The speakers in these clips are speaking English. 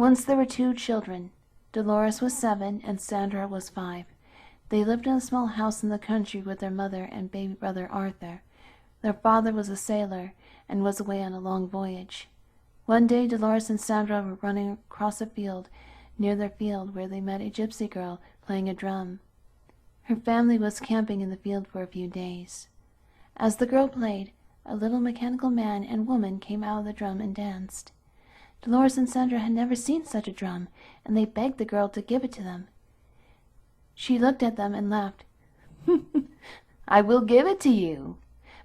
Once there were two children. Dolores was 7 and Sandra was 5. They lived in a small house in the country with their mother and baby brother Arthur. Their father was a sailor and was away on a long voyage. One day Dolores and Sandra were running across a field near their field where they met a gypsy girl playing a drum. Her family was camping in the field for a few days. As the girl played, a little mechanical man and woman came out of the drum and danced. Dolores and Sandra had never seen such a drum, and they begged the girl to give it to them. She looked at them and laughed. "I will give it to you,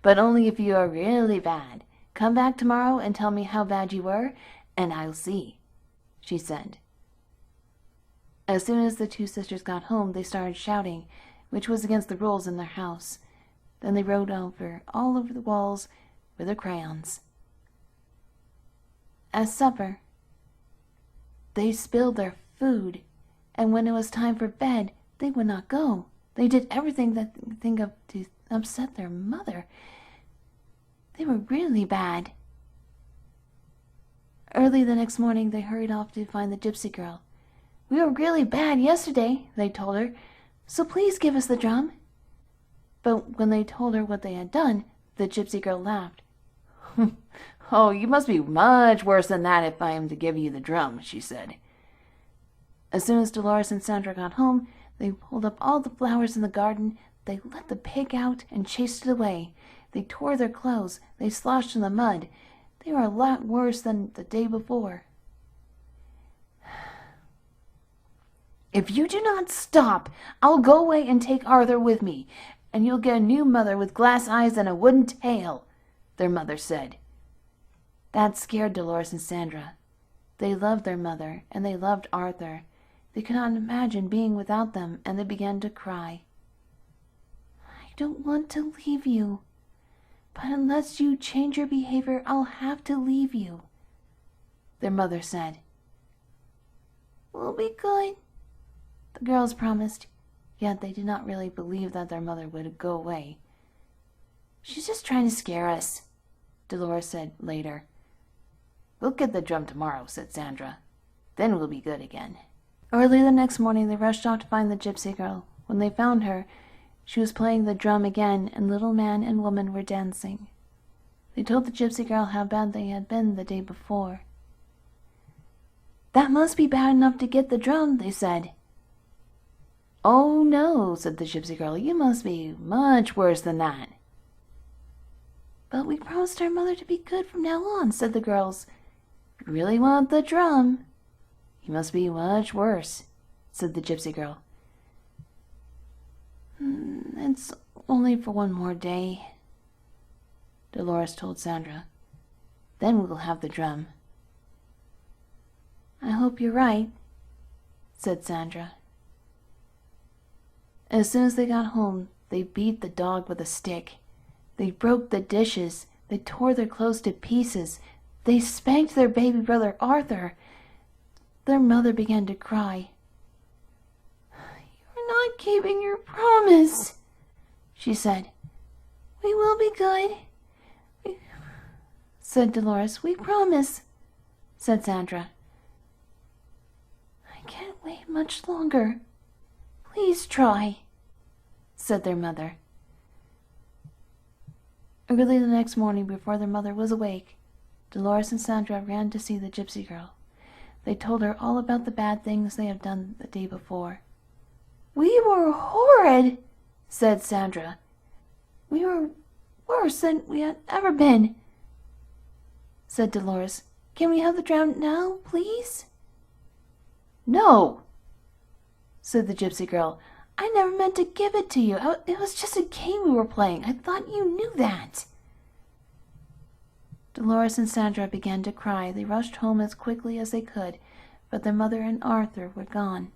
but only if you are really bad. Come back tomorrow and tell me how bad you were, and I'll see," she said. As soon as the two sisters got home, they started shouting, which was against the rules in their house. Then they wrote all over the walls with their crayons. At supper, they spilled their food, and when it was time for bed, they would not go. They did everything that they could think of to upset their mother. They were really bad. Early the next morning, they hurried off to find the gypsy girl. "We were really bad yesterday," they told her, "so please give us the drum." But when they told her what they had done, the gypsy girl laughed. "Oh, you must be much worse than that if I am to give you the drum," she said. As soon as Dolores and Sandra got home, they pulled up all the flowers in the garden, they let the pig out and chased it away. They tore their clothes, they sloshed in the mud. They were a lot worse than the day before. "If you do not stop, I'll go away and take Arthur with me, and you'll get a new mother with glass eyes and a wooden tail," their mother said. That scared Dolores and Sandra. They loved their mother, and they loved Arthur. They could not imagine being without them, and they began to cry. "I don't want to leave you, but unless you change your behavior, I'll have to leave you," their mother said. "We'll be good," the girls promised, yet they did not really believe that their mother would go away. "She's just trying to scare us," Dolores said later. "We'll get the drum tomorrow," said Sandra. "Then we'll be good again." Early the next morning they rushed off to find the gypsy girl. When they found her, she was playing the drum again, and little man and woman were dancing. They told the gypsy girl how bad they had been the day before. "That must be bad enough to get the drum," they said. "Oh no," said the gypsy girl, "you must be much worse than that." "But we promised our mother to be good from now on," said the girls. "If you really want the drum, you must be much worse," said the gypsy girl. "It's only for one more day," Dolores told Sandra. "Then we'll have the drum." "I hope you're right," said Sandra. As soon as they got home, they beat the dog with a stick. They broke the dishes. They tore their clothes to pieces. They spanked their baby brother Arthur. Their mother began to cry. "You're not keeping your promise," she said. "We will be good," said Dolores. "We promise," said Sandra. "I can't wait much longer. Please try," said their mother. Early the next morning, before their mother was awake, Dolores and Sandra ran to see the gypsy girl. They told her all about the bad things they had done the day before. "We were horrid," said Sandra. "We were worse than we had ever been," said Dolores. "Can we have the drum now, please?" "No," said the gypsy girl. "I never meant to give it to you. It was just a game we were playing. I thought you knew that." Dolores and Sandra began to cry. They rushed home as quickly as they could, but their mother and Arthur were gone.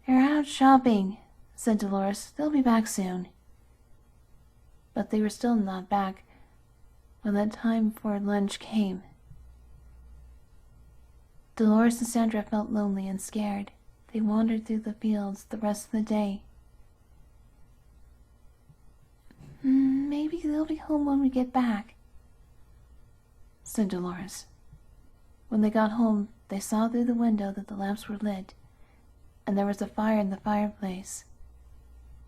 "They're out shopping," said Dolores. "They'll be back soon." But they were still not back when the time for lunch came. Dolores and Sandra felt lonely and scared. They wandered through the fields the rest of the day. "Maybe they'll be home when we get back," said Dolores. When they got home, they saw through the window that the lamps were lit, and there was a fire in the fireplace.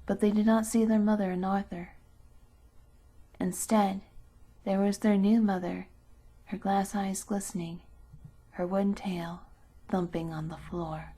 But they did not see their mother and Arthur. Instead, there was their new mother, her glass eyes glistening, her wooden tail thumping on the floor.